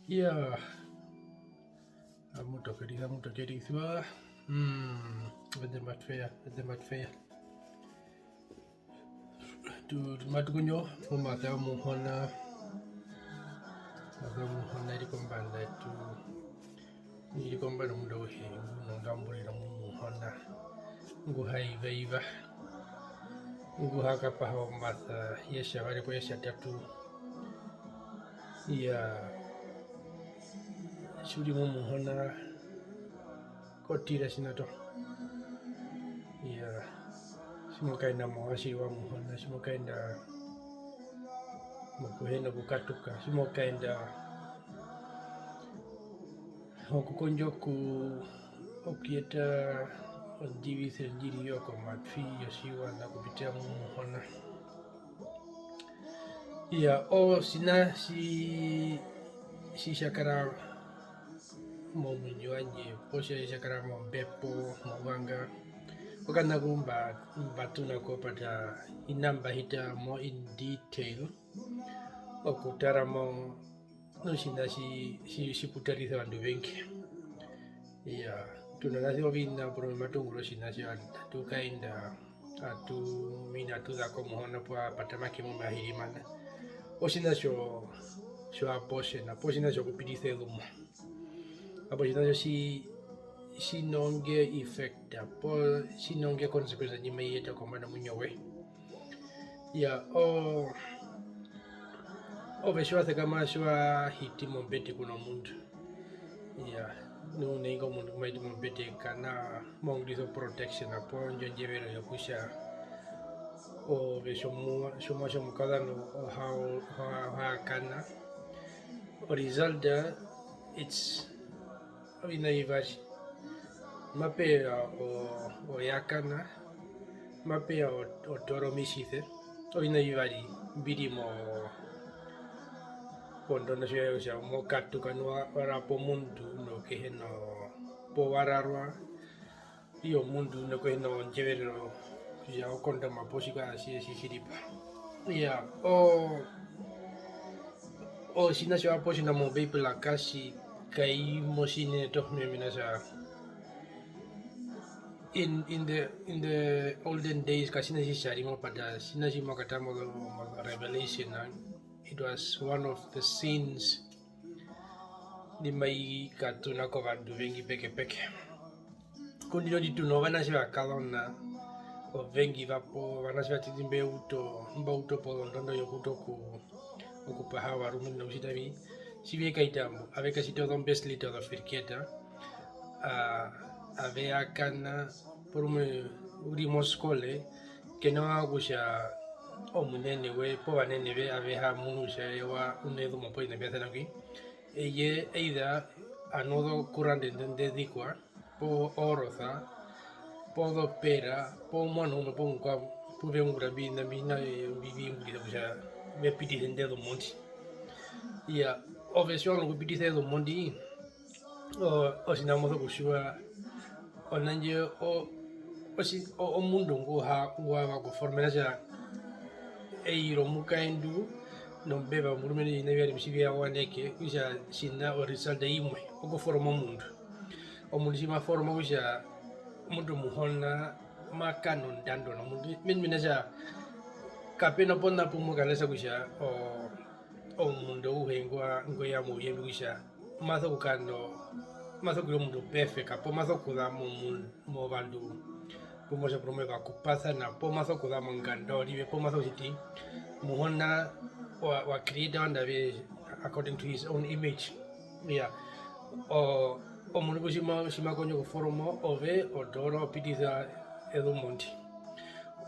Yeah, mutokeriswa. With the matfea. To matukunyo, mumaka muhona ilikomba tu ilikomba mundo he ngambulira muhona nguhaivaiva nguhaka paho matha yesha bali ko yesha tatu ya shuri muhona kotira sinato ya simukaenda mwashi wa muhona simukaenda mukuhenda kukatuka simukaenda okukonjoku okieta onjivise njiri yoko matfi yoshiwana kupitia muhona ya sina si shakara mo mwinywaji posha shakara mo bepo mwanga wakana kumba batuna kopata inamba hita mo in detail okutara mo noshinda si putariza bandu bengi ya tunanasi obina por matunguro shinashi tukainda atu mina tuza komuhona pa patamaki mu mahirimana oshinda sho aposhe na sho kupitise lumo apo shinda si nonge effect po si nonge consequence nyime yeta komana munyowe ya besho hace kama shwa hitimo beti kuna mundu ya no nengo mundu maiti mbete kana mongizo protection apo njonjevero yokusha o besho shomo kada no how kana o result it's ina ivashi mapea o yakana mapea o toro mishite o ina ivari birimo pondo na sha mo katu kanwa ora po mundu no ke no po wararwa io mundu no ke no njevero ya okonda maposika si shiripa ya o sina sha aposhi na mo bepe la kashi kai mosine to memina sa in the olden days kasina si sharimo pada sina si makatamo revelation it was one of the sins di mai katuna ko vandu vengi peke kundino di tuno vana si vakalona o vengi vapo vana si vatimbe uto po ndondo yokuto ku pahawa rumu no sitavi si veka itambo aveka sito don best little of firketa avea kana por me urimo skole que no agusha o munene we po banene be aveha munusha wa unedo mo po ina beta naki eye eida anodo kurande de dikwa po oroza po do pera po mono mo po ngwa puve ngura bi na mina vivi ngura busha me piti de do monti ya ovesio no piti de do monti o sinamo do bushua onanje o mundo nguha wa formela ja eiro mukaendu no beba murumene ina byari bishibya waneke kusha shinda o result imwe uko forma mundu omundu shima forma kusha mundu muhona makano ndando no mundu minmina ja kapena ponna pumukalesa kusha o mundu uhengwa ngoya mu yembi kusha maso kukano maso kulo mundu perfect apo maso kula mo bandu pumoja promeva kupasa na po maso kula mangando libe po maso siti muhona wa creator and according to his own image yeah o mundu shima konyo formo ove odoro pitiza edumonti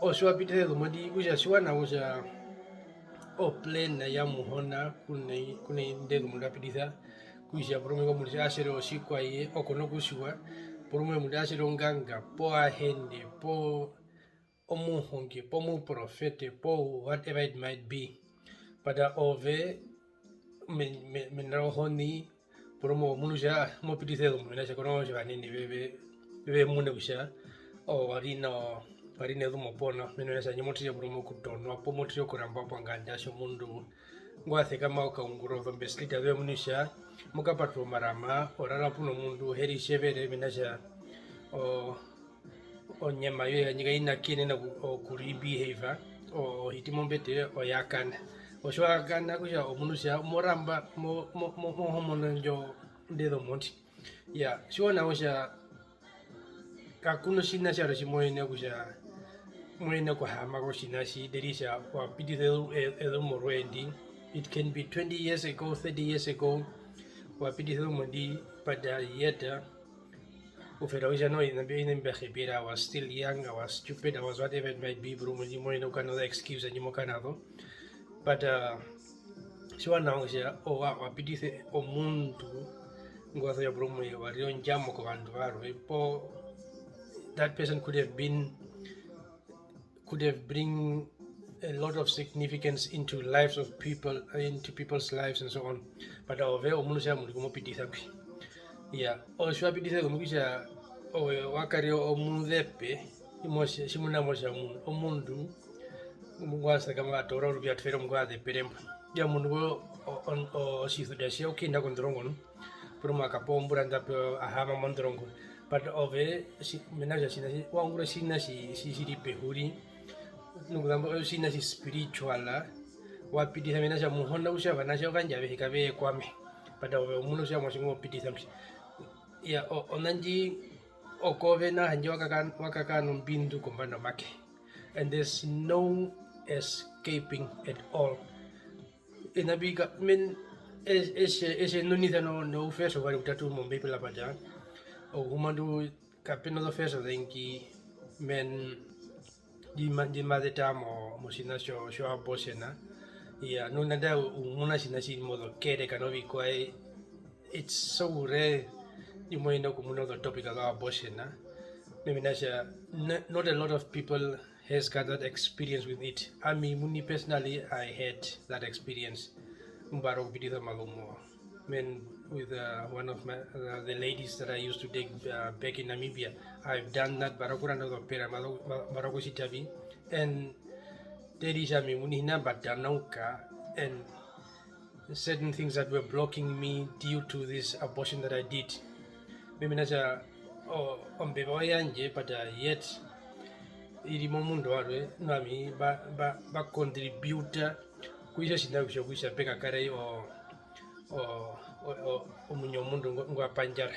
o shwa pitiza edumonti kusha shwa na kusha o plan ya muhona kune ndedu mundu pitiza kusha promego mundu ashero shikwa ye okono kushwa promego mundu ashero nganga po ahende po omuhongi po mu profete po whatever it might be pada ove menrohoni promo munusha mopitize do munasha kono banene bebe mune kusha o warino parine dhumo pona menesa nyamotire brumo kutono apo motire kuramba panganja sho mundu ngwathe kama ukaunguro dhombe slita ve munisha mukapatro marama orara puno mundu heri shevere menasa o nyama yo ya nyiga ina kine na kuri behavior o hitimombete o yakana o shwakana kusha o munisha moramba mo homono njo ndedo monti ya shona osha kakuno shina sharo shimoine kusha moine ko hama ko shina shi derisha wa piti edo morwendi. It can be 20 years ago, 30 years ago, wa piti edo mondi pada yeta uferawisha no in the I was still young, I was stupid, I was whatever it might be, bro moji moine no another excuse and you kanado. But shwa na osha o wa piti o mundu ngwazo ya bro mo wa rio njamo ko bandu aro po that person could have bring a lot of significance into lives of people, into people's lives and so on. But ove omunusha mundu como pitisa bi. Yeah, o shwa pitisa como kisha o wakari o mundepe imosha simuna mosha mundu mungwasa kama atora rubia tfero mungwade peremba. Ya mundu o sithudasia ukinda kondrongo no. Pero makapombura ndape ahama mondrongo. But ove menaja sinasi wangura sinasi pehuri nukudamba sinasi spiritual wapitisa menaja muhonda usha vanasha kanjabe hikabe kwame. But ove umuno usha mwasingo pitisa msi ya onanji okove na hanji wakakano mbindu kumbanda make, and there's no escaping at all. Inabiga men ese nunitha no feso vari utatu mombepe la paja o humandu kapeno do feso denki men di madeta mo sinasho sho abosena ya nuna da umuna sinasi modo kere kanobi kwai. It's so rare you might know the topic of abortion. Not a lot of people has got that experience with it. I mean, muni personally, I had that experience. Mbarok bidita malumo. With one of the ladies that I used to date back in Namibia, I've done that. Barakura no pera barako sitabi, and there is a muni na batanauka and certain things that were blocking me due to this abortion that I did. Mimi nacha ombeba yanje but yet ili momundo arwe nami ba contributor kuisha sinda kuisha peka kare o munyo mundo ngwa panjara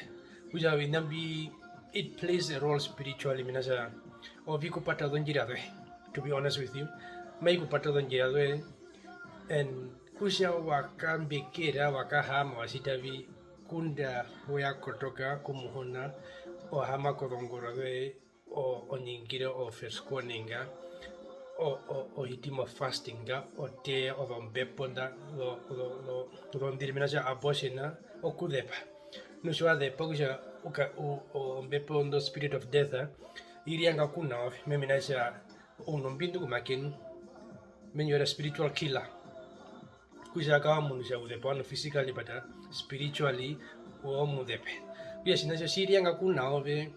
kuisha winambi. It plays a role spiritually minacha viko pata donjira dwe, to be honest with you mai kupata donjira dwe, and kusha wakambekera wakahama wasitavi kunda hoya kotoka kumuhona o hama kodongorwe o nyingire o feskoninga o hitimo fastinga o te o dombeponda lo ndirminaja aboshena o kudepa nushwa de pokusha o mbepondo spirit of death irianga kuna meminaja unombindu kumaken menyora spiritual killer kusha kawa munusha udepa no physically but spiritually o mudepe pia sinasha sirianga kuna ove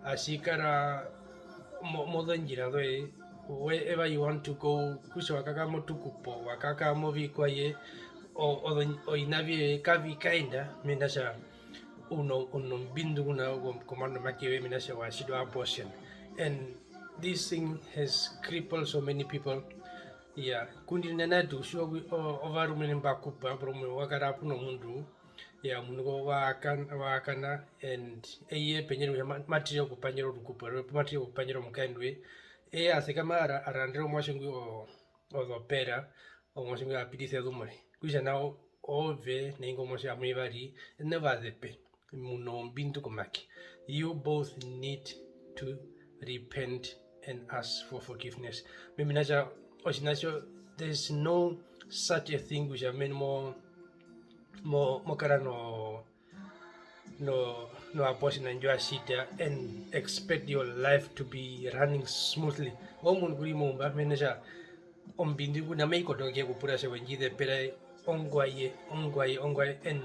asikara modanjira doe wherever you want to go kusha wakaka motukupo wakaka movi kwaye o inavi kavi kainda minasha uno bindu kuna komando makiwe minasha wa shido abortion, and this thing has crippled so many people. Yeah, kundi nana do sure over women bakupa from wakarapu no mundu. Yeah, mungo wakana and eye penyero material kupanyero kupero material kupanyero mkandwe asekamara arandero mwashingu o opera o mwashingu apitise dumore kuja nao ove nengo mwasha mwivari never depe muno bintu komaki. You both need to repent and ask for forgiveness. Mimi naja osinacho, there's no such a thing which I mean more kara no abortion and you are and expect your life to be running smoothly. Omun guri mumba menaja ombindi kuna meiko doge kupura se wenjide pera ongwaye and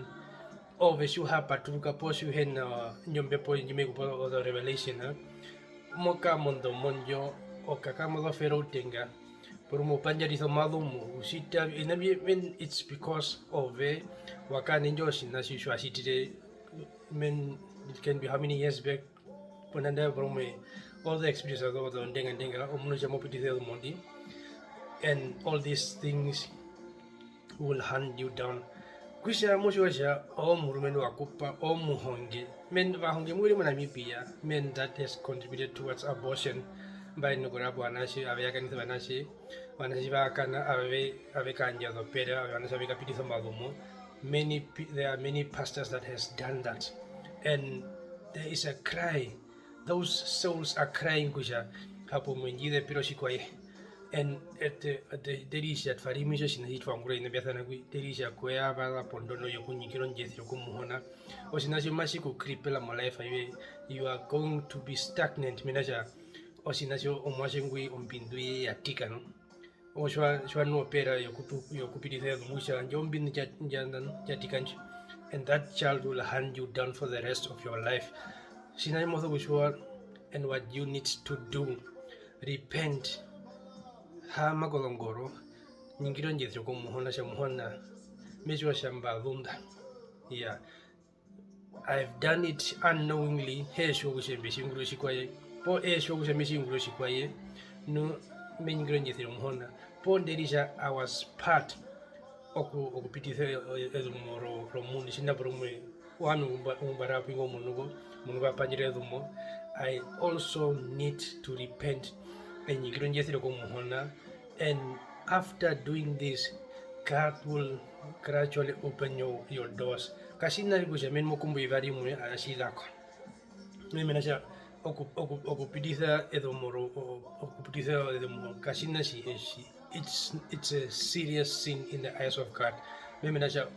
obviously hapa turuka posu hen nyombe po njime kupo the revelation moka mondo monjo o kakama lo fero tenga Purumo panjari so malumu usita inabi men it's because of wakani njoshi na shishu ashitire men it can be how many years back ponanda purumo all the experiences of the ndenga omunu jamo pitise mondi and all these things will hand you down Kusha moshosha o murumenu akupa o muhonge men vahonge muri Namibia men that has contributed towards abortion by nugurabu anashi aveyakanisa vanashi vanashi vakana ave kanja zopera vanashi avekapitisa malumo there are many pastors that has done that and there is a cry those souls are crying kusha hapo mwenjide piroshikwaye and at the derisha farimisho sinahitwa ngura ina biathana kui derisha kwea vala pondono yokunyikiro njethiro kumuhona osinasho masiku kripela malife you are going to be stagnant minaja osinasho omwashengui ompindui yatika no oshwa no opera yokupitisa musha njombini jatikanchi and that child will hand you down for the rest of your life sinayimotho kushwa and what you need to do repent ha magolongoro nyingiro njethiro kumuhona shamuhona mejwa shamba lunda yeah I've done it unknowingly hesho kushembe shinguru shikwaye po hesho kushembe shinguru shikwaye no menyingiro njethiro muhona po nderisha I was part okupitisa edumoro romundi shinabromu wanu umbarapu ngo munugo apanyire edumo I also need to repent enyingiro njethiro kumuhona and after doing this God will gradually open your doors kasina kusha men mokumbu ivari mwe ashidako memenasha okupitisa edomoro okupitisa edomoro kasina shi it's a serious sin in the eyes of God memenasha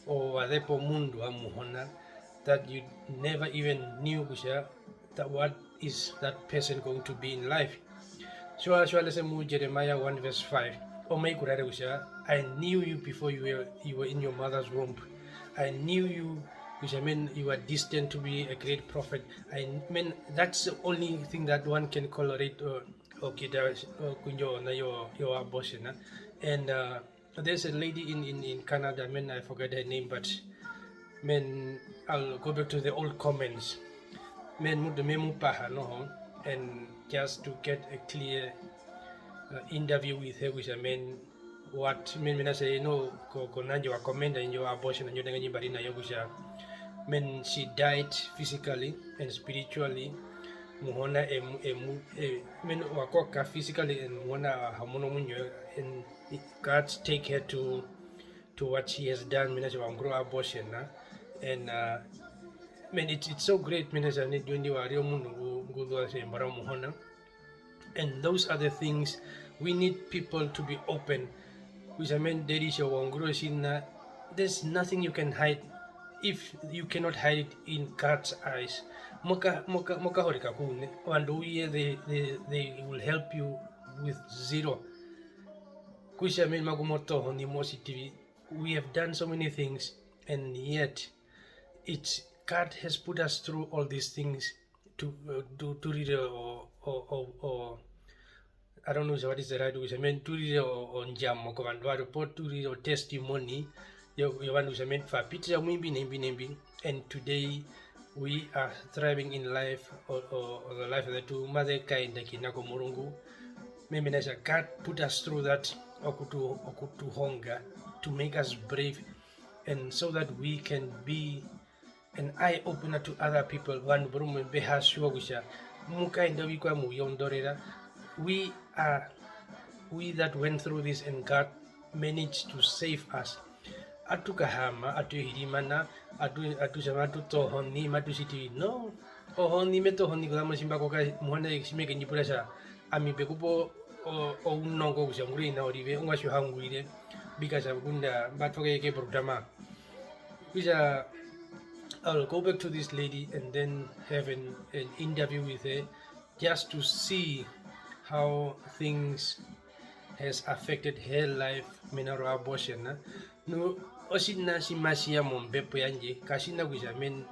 o adepo mundo amuhona that you never even knew kusha that what is that person going to be in life so let's move Jeremiah 1 verse 5 I knew you before you were in your mother's womb. I knew you, which I mean you are destined to be a great prophet. I mean that's the only thing that one can tolerate your abortion. And there's a lady in Canada, I forget her name, but I'll go back to the old comments. And just to get a clear interview with her, which I mean what I say no konanjo wa comment in your abortion and your barina yogusha she died physically and spiritually muhona wakoka physically and muhona hamono munyo and God take her to what she has done grow abortion and it's so great and those are the things we need people to be open. Which I mean, there's nothing you can hide if you cannot hide it in God's eyes. They will help you with zero. We have done so many things, and yet God has put us through all these things to read or I don't know what is the right word. I mean, to read on jam or report to read or testimony. You want to mean for picture and today we are thriving in life or the life of the two mother kind like Kinako Murungu. Maybe God put us through that okutu hunger to make us brave and so that we can be an eye opener to other people. One Brumen Behashuagisha Muka in the Wika Muyondorera. We that went through this and God managed to save us. Atukahama, atuhirimana, atu tohoni, matusiti, no. Ohoni metohoni Glamashimbakoka, Mona Ximake and Yipurasha, Ami Bekupo or Nongo Shamgreen or even Ungas you hungry because of Gunda, Batoke Programa. Which I'll go back to this lady and then have an interview with her just to see how things has affected her life minaro abortion no osina simashia mombepo yanje kasina kuja men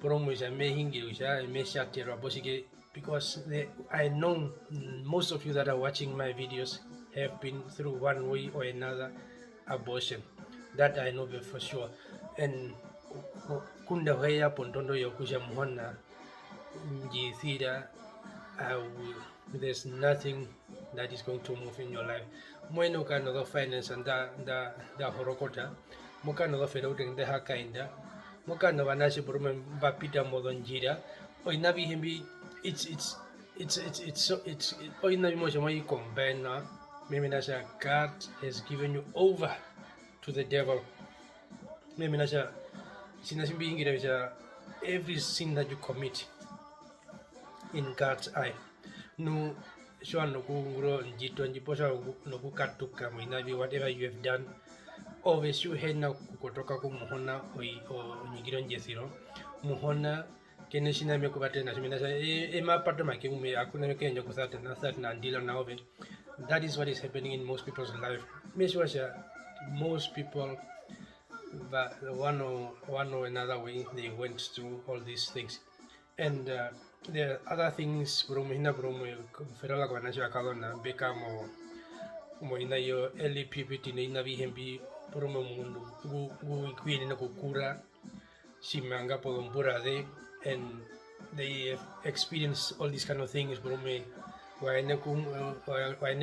promo ja me hingi uja me shatero abosike because I know most of you that are watching my videos have been through one way or another abortion. That I know for sure. And kunda waya pondondo yokusha muhona mjithira, there's nothing that is going to move in your life. Mweno kano the finance and the horokota, mukano the feroting the hakainda, mukano vanashi brumen bapita modonjira, or inavi himbi, it's oinavi mojamai combina, maybe nasha God has given you over to the devil. Maybe nasha sinasimbi ingira every sin that you commit in God's eye. No, sure no kungro njito njiposha no kukatuka mwinavi whatever you have done. Always you head na kukotoka ku muhona o nyigiro njesiro. Muhona kene shina me kubate na shimina sa ma pato ma kimume akuna me kenyo kusata na ndila na ove. That is what is happening in most people's life. Meswasha most people, but one or another way they went through all these things. And the other things bromina bromo ferala kwanasha kalona bekamo mo ina yo LPPT na ina vihembi bromo mundu gu kwini na kukura simanga pogombura de, and they have experienced all these kind of things bromo waene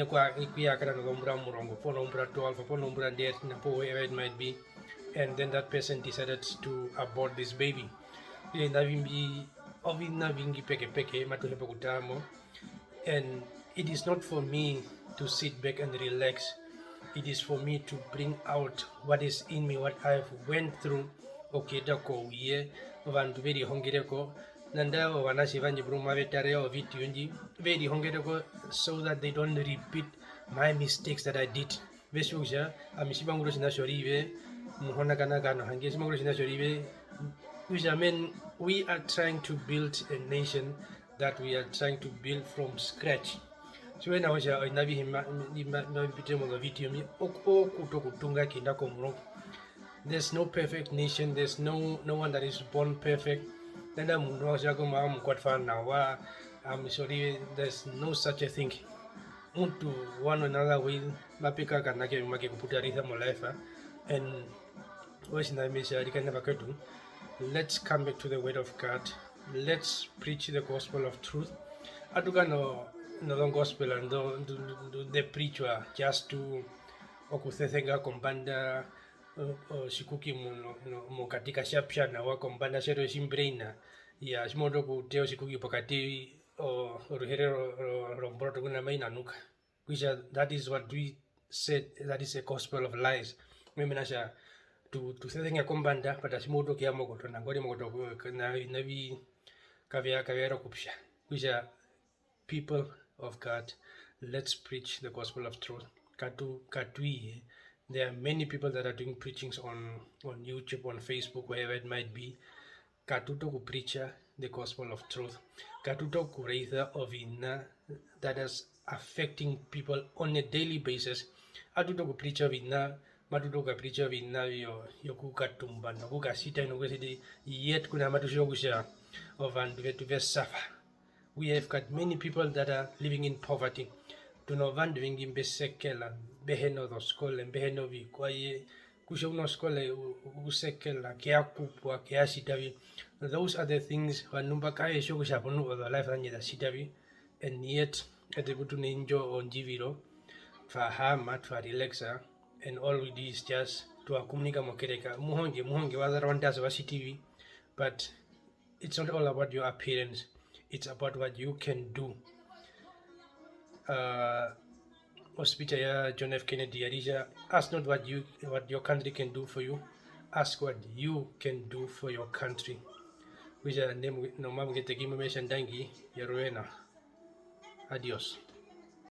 kwa ikuya kana no gombra murongo pono umbra 12 pono umbra 10 na po wherever it might be, and then that person decided to abort this baby. Ina vimbi ovina vingi peke matuhepo kutamo, and it is not for me to sit back and relax. It is for me to bring out what is in me, what I've went through. Okay, dako ye vandu veri hongireko nanda wanashi vanji bruma vetare o viti unji veri hongireko, so that they don't repeat my mistakes that I did. Veshuja amishibanguro sina shorive muhona kana kana hangi shibanguro sina shorive. Which I mean, we are trying to build a nation that we are trying to build from scratch. So when I was navi there's no perfect nation, there's no one that is born perfect. Then I'm sorry, there's no such a thing. Muntu one another way mapika kanake make kuputa ritha molefa, and what's na misha never could do. Let's come back to the word of God. Let's preach the gospel of truth. Aduka no gospel and do the preacher just to okuthesenga kombanda shikuki mo katika shapshana wa kombanda shero shimbraina ya shimodo kuteo shikuki pokati Otjiherero rombroto kuna maina nuka. Which that is what we said, that is a gospel of lies. Mimi nasha to setting a combanda, but as modo kiamo goto na ngori modo na navi kaviero kupsha. Which are people of God, let's preach the gospel of truth. Katui, there are many people that are doing preachings on YouTube, on Facebook, wherever it might be. Katuto ku preacher the gospel of truth. Katuto ku reitha of ina that is affecting people on a daily basis. Atuto ku preacher ina matuto ka preacher ina yo kukatumba no kukasita no kwesidi yet kuna matusho kusha of and to suffer. We have got many people that are living in poverty. To no van doing in besekela beheno do skole beheno vi kwaye kusha uno skole usekela kia kupwa kia sitavi. Those are the things wanumba kaya shoku shaponu of the life and the sitavi, and yet at the good ninjo on jiviro for hama for relaxa, and all we do is just to akumnika mokereka muhonge was around us was TV, but it's not all about your appearance, it's about what you can do. Speech John F. Kennedy Arisha, ask not what your country can do for you, ask what you can do for your country. Which name no mam get the dangi Yeruena. Adios.